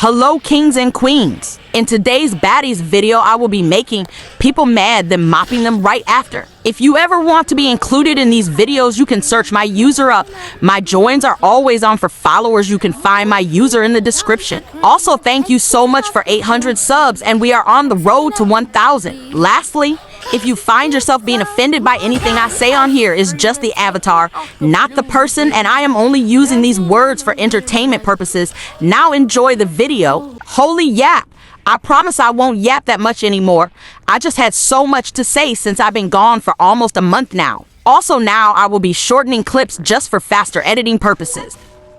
Hello kings and queens. In today's baddies video I will be making people mad then mopping them right after. If you ever want to be included in these videos, you can search my user up. My joins are always on for followers. You can find my user in the description. Also, thank you so much for 800 subs and we are on the road to 1,000. Lastly, if you find yourself being offended by anything I say on here, is just the avatar, not the person, and I am only using these words for entertainment purposes. Now enjoy the video. Holy yap! I promise I won't yap that much anymore. I just had so much to say since I've been gone for almost a month now. Also now I will be shortening clips just for faster editing purposes.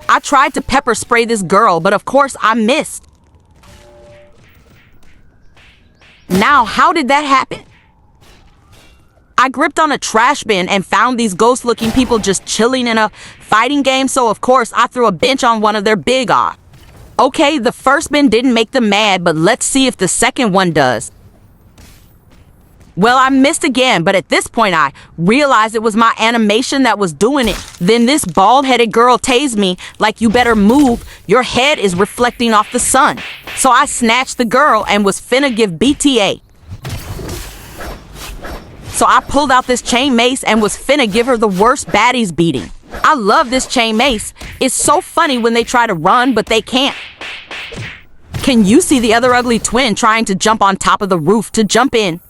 I tried to pepper spray this girl, but of course I missed. Now how did that happen? I gripped on a trash bin and found these ghost-looking people just chilling in a fighting game, so of course I threw a bench on one of their big eye. Okay, the first bin didn't make them mad, but let's see if the second one does. Well, I missed again, but at this point I realized it was my animation that was doing it. Then this bald-headed girl tased me like, "You better move, your head is reflecting off the sun." So I snatched the girl and was finna give BTA. So I pulled out this chain mace and was finna give her the worst baddies beating. I love this chain mace. It's so funny when they try to run, but they can't. Can you see the other ugly twin trying to jump on top of the roof to jump in?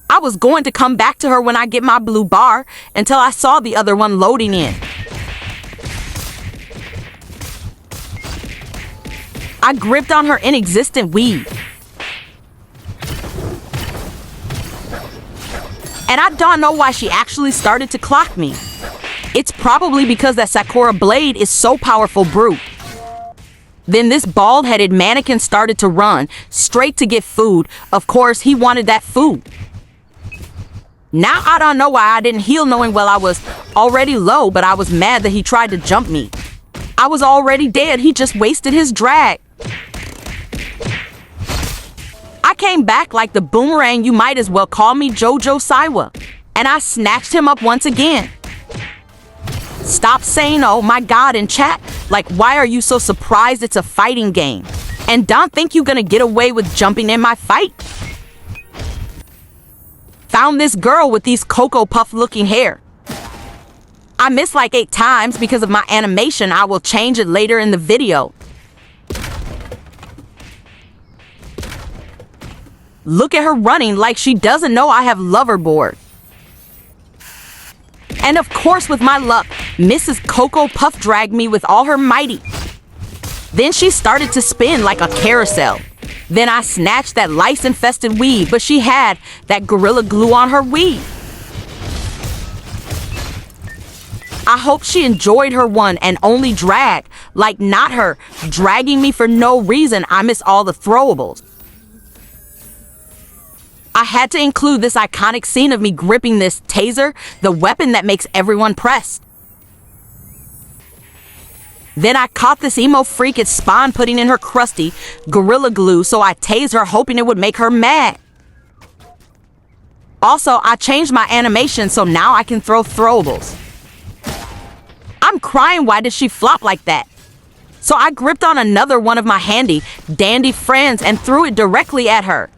I was going to come back to her when I get my blue bar until I saw the other one loading in. I gripped on her inexistent weave. And I don't know why she actually started to clock me. It's probably because that Sakura blade is so powerful, brute. Then this bald-headed mannequin started to run straight to get food. Of course, he wanted that food. Now I don't know why I didn't heal knowing well I was already low, but I was mad that he tried to jump me. I was already dead, he just wasted his drag. I came back like the boomerang, you might as well call me JoJo Siwa. And I snatched him up once again. Stop saying oh my god in chat. Like, why are you so surprised it's a fighting game? And don't think you're gonna get away with jumping in my fight. Found this girl with these Cocoa Puff looking hair. I missed like 8 times because of my animation. I will change it later in the video. Look at her running like she doesn't know I have loverboard. And of course, with my luck, Mrs. Cocoa Puff dragged me with all her mighty. Then she started to spin like a carousel. Then I snatched that lice-infested weave, but she had that Gorilla Glue on her weave. I hope she enjoyed her one and only drag, like not her, dragging me for no reason. I miss all the throwables. I had to include this iconic scene of me gripping this taser, the weapon that makes everyone pressed. Then I caught this emo freak at spawn putting in her crusty Gorilla Glue, so I tased her hoping it would make her mad. Also, I changed my animation so now I can throw throwables. I'm crying, why did she flop like that? So I gripped on another one of my handy dandy friends and threw it directly at her.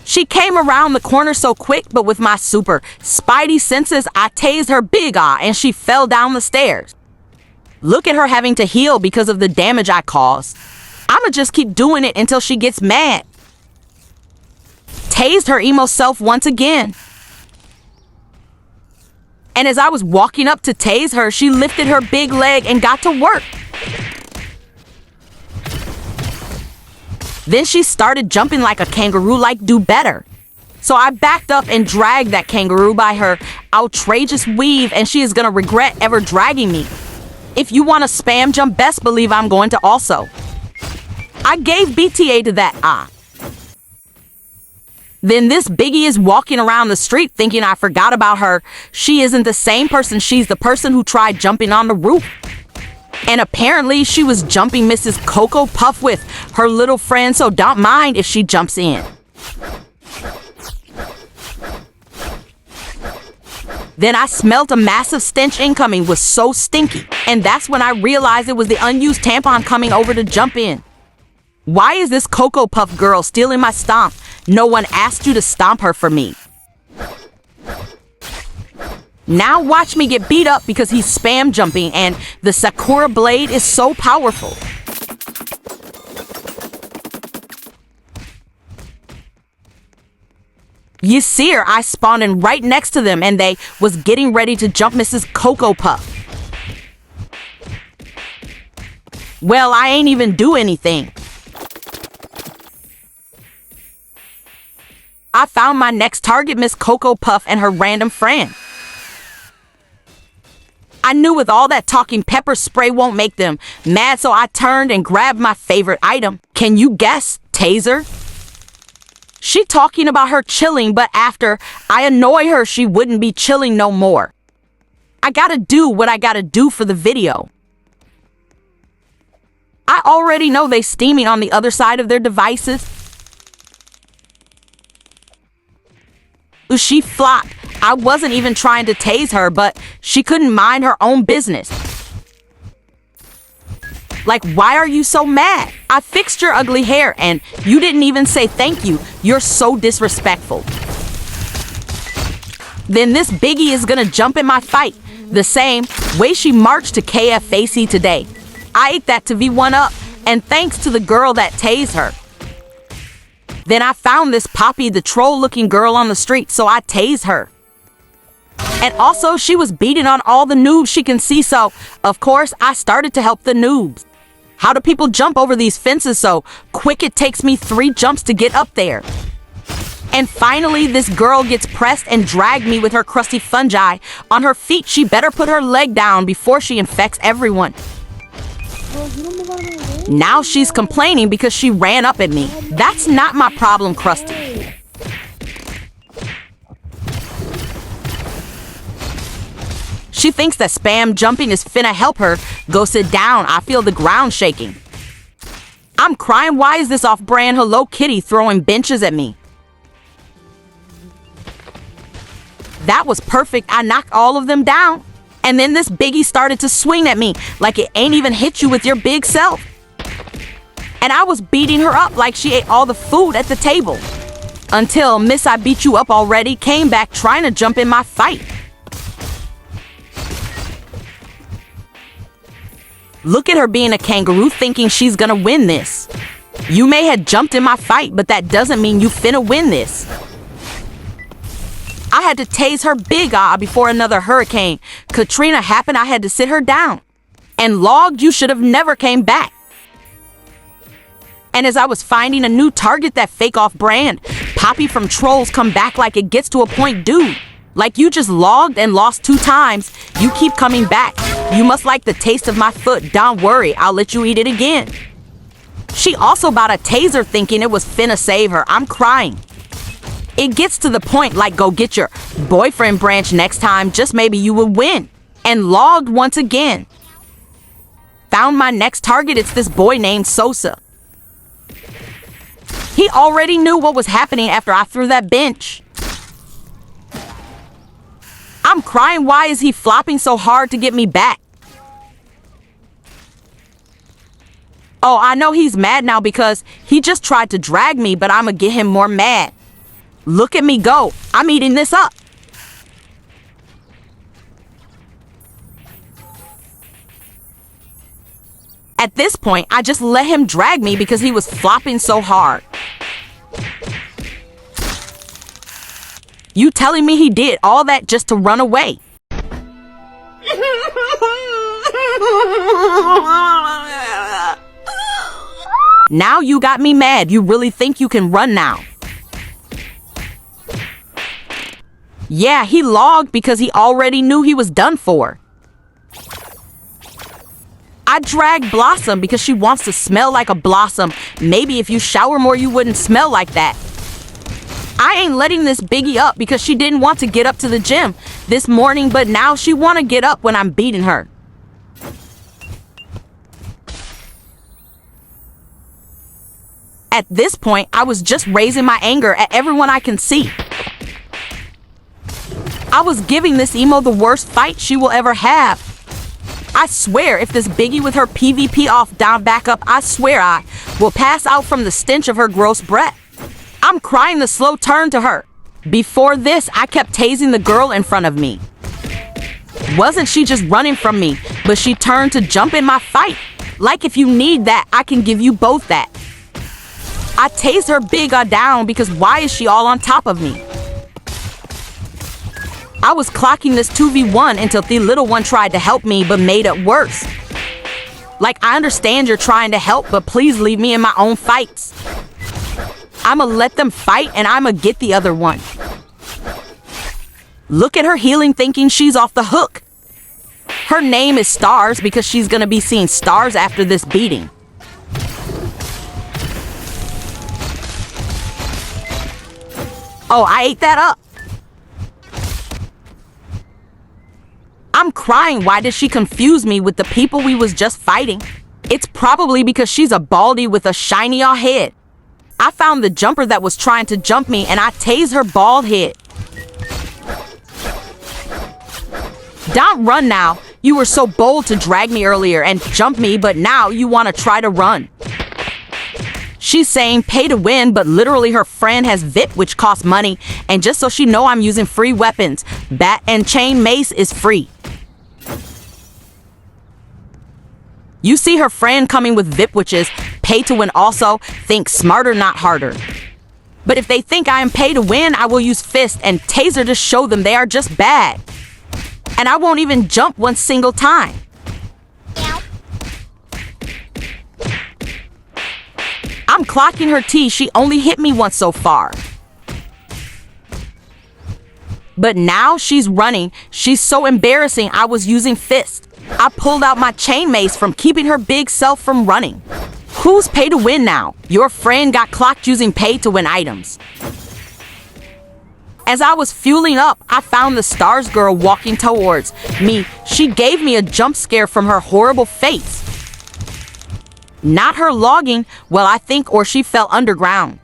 She came around the corner so quick, but with my super spidey senses, I tased her big eye and she fell down the stairs. Look at her having to heal because of the damage I caused. I'ma just keep doing it until she gets mad. Tased her emo self once again. And as I was walking up to tase her, she lifted her big leg and got to work. Then she started jumping like a kangaroo, like do better. So I backed up and dragged that kangaroo by her outrageous weave, and she is gonna regret ever dragging me. If you want to spam jump, best believe I'm going to also. I gave BTA to that eye. Then this biggie is walking around the street thinking I forgot about her. She isn't the same person. She's the person who tried jumping on the roof. And apparently she was jumping Mrs. Cocoa Puff with her little friend, so don't mind if she jumps in. Then I smelled a massive stench incoming, was so stinky. And that's when I realized it was the unused tampon coming over to jump in. Why is this Cocoa Puff girl stealing my stomp? No one asked you to stomp her for me. Now watch me get beat up because he's spam jumping and the Sakura blade is so powerful. You see her, I spawned in right next to them and they was getting ready to jump Mrs. Cocoa Puff. Well, I ain't even do anything. I found my next target, Miss Cocoa Puff and her random friend. I knew with all that talking pepper spray won't make them mad, so I turned and grabbed my favorite item. Can you guess? Taser? She talking about her chilling, but after I annoy her, she wouldn't be chilling no more. I gotta do what I gotta do for the video. I already know they steaming on the other side of their devices. She flopped. I wasn't even trying to tase her, but she couldn't mind her own business. Like, why are you so mad? I fixed your ugly hair and you didn't even say thank you. You're so disrespectful. Then this biggie is gonna jump in my fight the same way she marched to KFAC today. I ate that to V1 up, and thanks to the girl that tased her. Then I found this Poppy, the troll-looking girl on the street, so I tased her. And also, she was beating on all the noobs she can see, so, of course, I started to help the noobs. How do people jump over these fences so quick? It takes me 3 jumps to get up there. And finally, this girl gets pressed and dragged me with her crusty fungi on her feet. She better put her leg down before she infects everyone. Now she's complaining because she ran up at me. That's not my problem, Krusty. She thinks that spam jumping is finna help her. Go sit down. I feel the ground shaking. I'm crying. Why is this off-brand Hello Kitty throwing benches at me? That was perfect. I knocked all of them down. And then this biggie started to swing at me like it ain't even hit you with your big self. And I was beating her up like she ate all the food at the table. Until Miss I Beat You Up Already came back trying to jump in my fight. Look at her being a kangaroo thinking she's gonna win this. You may have jumped in my fight, but that doesn't mean you finna win this. I had to tase her big before another hurricane Katrina happened. I had to sit her down. And logged, you should have never came back. And as I was finding a new target, that fake off-brand Poppy from Trolls come back like it gets to a point, dude. Like you just logged and lost 2 times. You keep coming back. You must like the taste of my foot. Don't worry, I'll let you eat it again. She also bought a taser thinking it was finna save her. I'm crying. It gets to the point like go get your boyfriend branch next time. Just maybe you would win. And logged once again. Found my next target. It's this boy named Sosa. He already knew what was happening after I threw that bench. I'm crying. Why is he flopping so hard to get me back? Oh, I know he's mad now because he just tried to drag me, but I'ma get him more mad. Look at me go. I'm eating this up. At this point, I just let him drag me because he was flopping so hard. You telling me he did all that just to run away? Now you got me mad. You really think you can run now? Yeah, he logged because he already knew he was done for. I dragged Blossom because she wants to smell like a blossom. Maybe if you shower more, you wouldn't smell like that. I ain't letting this biggie up because she didn't want to get up to the gym this morning, but now she want to get up when I'm beating her. At this point, I was just raising my anger at everyone I can see. I was giving this emo the worst fight she will ever have. I swear, if this biggie with her PvP off down back up, I swear I will pass out from the stench of her gross breath. I'm crying the slow turn to her. Before this, I kept tasing the girl in front of me. Wasn't she just running from me, but she turned to jump in my fight. Like if you need that, I can give you both that. I tased her big down because why is she all on top of me? I was clocking this 2v1 until the little one tried to help me but made it worse. Like, I understand you're trying to help, but please leave me in my own fights. I'ma let them fight and I'ma get the other one. Look at her healing thinking she's off the hook. Her name is Stars because she's gonna be seeing stars after this beating. Oh, I ate that up. I'm crying. Why did she confuse me with the people we was just fighting? It's probably because she's a baldy with a shiny head. I found the jumper that was trying to jump me and I tased her bald head. Don't run now. You were so bold to drag me earlier and jump me, but now you want to try to run. She's saying pay to win, but literally her friend has VIP, which costs money. And just so she know, I'm using free weapons. Bat and chain mace is free. You see her friend coming with VIP, which is pay to win also. Think smarter, not harder. But if they think I am pay to win, I will use fist and taser to show them they are just bad. And I won't even jump one single time. I'm clocking her T. She only hit me once so far. But now she's running. She's so embarrassing. I was using fist. I pulled out my chain mace from keeping her big self from running. Who's pay to win now? Your friend got clocked using pay to win items. As I was fueling up, I found the Stars girl walking towards me. She gave me a jump scare from her horrible face. Not her logging, well, I think, or she fell underground.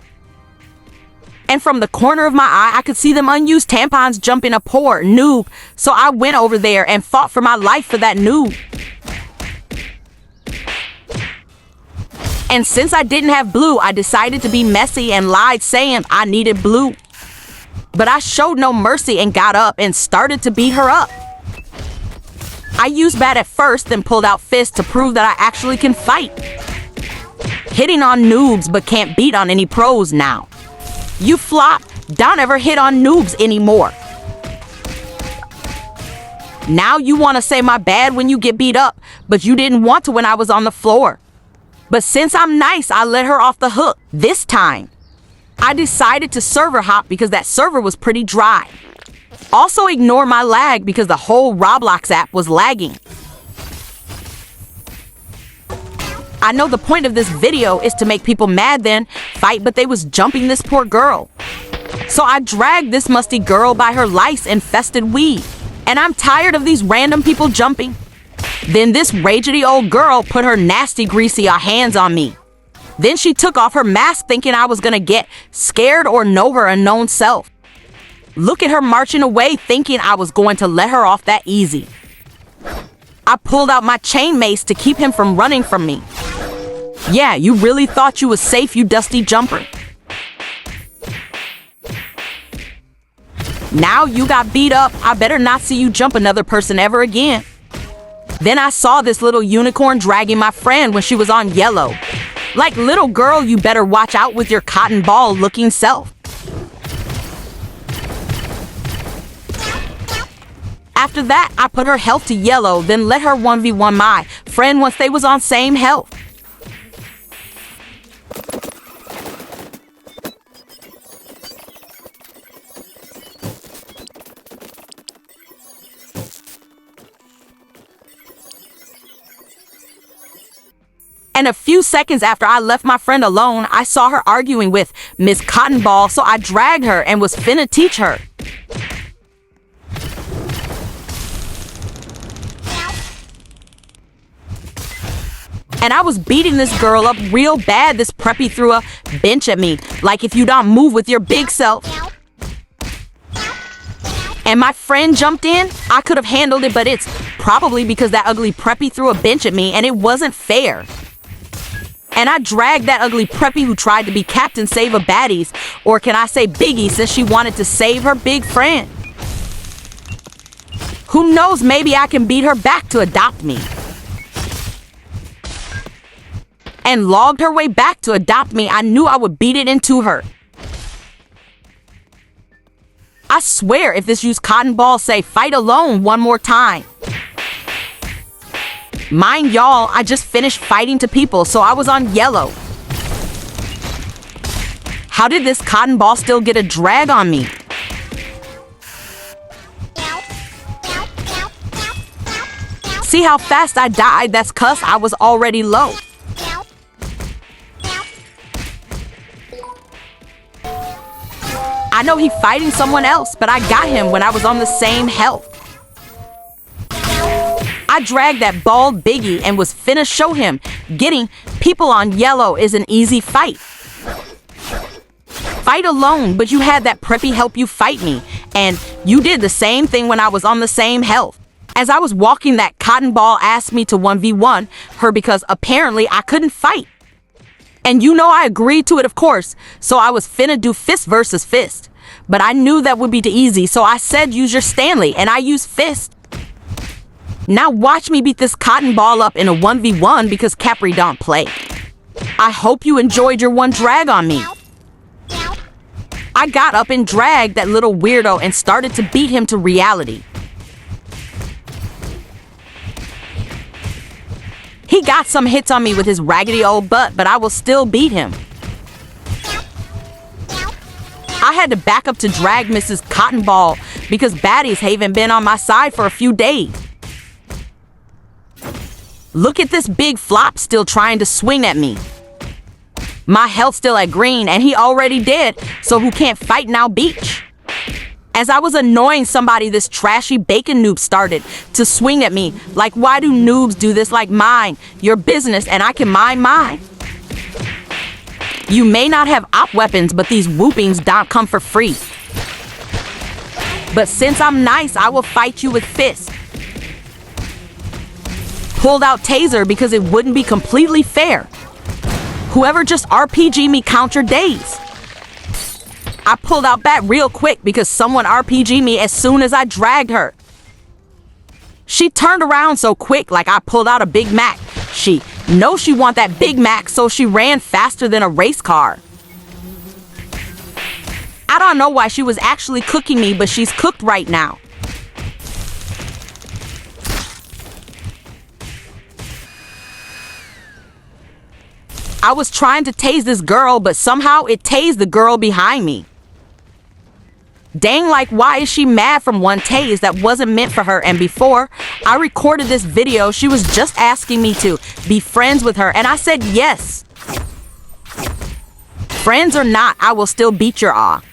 And from the corner of my eye, I could see them unused tampons jumping a poor noob. So I went over there and fought for my life for that noob. And since I didn't have blue, I decided to be messy and lied saying I needed blue. But I showed no mercy and got up and started to beat her up. I used bat at first, then pulled out fist to prove that I actually can fight. Hitting on noobs but can't beat on any pros now. You flop, don't ever hit on noobs anymore. Now you want to say my bad when you get beat up, but you didn't want to when I was on the floor. But since I'm nice, I let her off the hook this time. I decided to server hop because that server was pretty dry. Also ignore my lag because the whole Roblox app was lagging. I know the point of this video is to make people mad then fight, but they was jumping this poor girl. So I dragged this musty girl by her lice-infested weed. And I'm tired of these random people jumping. Then this ragedy old girl put her nasty greasy hands on me. Then she took off her mask thinking I was gonna get scared or know her unknown self. Look at her marching away thinking I was going to let her off that easy. I pulled out my chain mace to keep him from running from me. Yeah, you really thought you was safe, you dusty jumper. Now you got beat up. I better not see you jump another person ever again. Then I saw this little unicorn dragging my friend when she was on yellow. Like, little girl, you better watch out with your cotton ball looking self. After that, I put her health to yellow, then let her 1v1 my friend once they was on same health. And a few seconds after I left my friend alone, I saw her arguing with Miss Cotton Ball, so I dragged her and was finna teach her. And I was beating this girl up real bad. This preppy threw a bench at me, like if you don't move with your big self. And my friend jumped in. I could have handled it, but it's probably because that ugly preppy threw a bench at me and it wasn't fair. And I dragged that ugly preppy who tried to be Captain Save a Baddies, or can I say Biggie, since she wanted to save her big friend. Who knows, maybe I can beat her back to adopt me. And logged her way back to adopt me. I knew I would beat it into her. I swear if this used cotton ball say fight alone one more time. Mind y'all, I just finished fighting to people, so I was on yellow. How did this cotton ball still get a drag on me? See how fast I died? That's 'cause I was already low. I know he fighting someone else, but I got him when I was on the same health. I dragged that bald Biggie and was finna show him getting people on yellow is an easy fight. Fight alone, but you had that preppy help you fight me, and you did the same thing when I was on the same health. As I was walking, that cotton ball asked me to 1v1 her because apparently I couldn't fight. And you know I agreed to it, of course, so I was finna do fist versus fist. But I knew that would be too easy, so I said use your Stanley, and I used fist. Now watch me beat this cotton ball up in a 1v1 because Capri don't play. I hope you enjoyed your one drag on me. I got up and dragged that little weirdo and started to beat him to reality. He got some hits on me with his raggedy old butt, but I will still beat him. I had to back up to drag Mrs. Cotton Ball because baddies haven't been on my side for a few days. Look at this big flop still trying to swing at me. My health still at green and he already dead, so who can't fight now beach. As I was annoying somebody, this trashy bacon noob started to swing at me. Like, why do noobs do this? Like, mine your business and I can mind mine. You may not have op weapons, but these whoopings don't come for free. But since I'm nice, I will fight you with fists. Pulled out Taser because it wouldn't be completely fair. Whoever just RPG me, count your days. I pulled out Bat real quick because someone RPG me as soon as I dragged her. She turned around so quick like I pulled out a Big Mac. She knows she want that Big Mac, so she ran faster than a race car. I don't know why she was actually cooking me, but she's cooked right now. I was trying to tase this girl, but somehow it tased the girl behind me. Dang, like, why is she mad from one tase that wasn't meant for her? And before I recorded this video, she was just asking me to be friends with her, and I said yes. Friends or not, I will still beat your ass.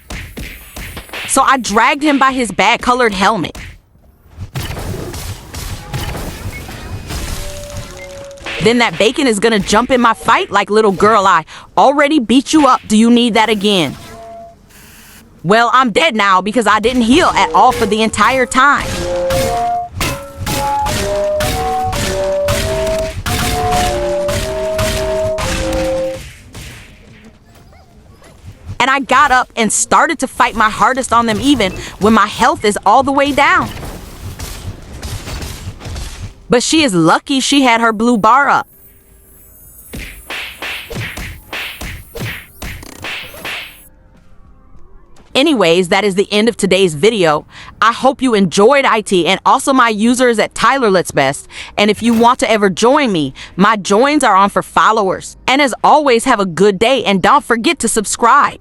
So I dragged him by his bad colored helmet. Then that bacon is gonna jump in my fight like, little girl, I already beat you up. Do you need that again? Well, I'm dead now because I didn't heal at all for the entire time. And I got up and started to fight my hardest on them even when my health is all the way down. But she is lucky she had her blue bar up. Anyways, that is the end of today's video. I hope you enjoyed IT, and also my user is at Tyler Let's Best. And if you want to ever join me, my joins are on for followers. And as always, have a good day and don't forget to subscribe.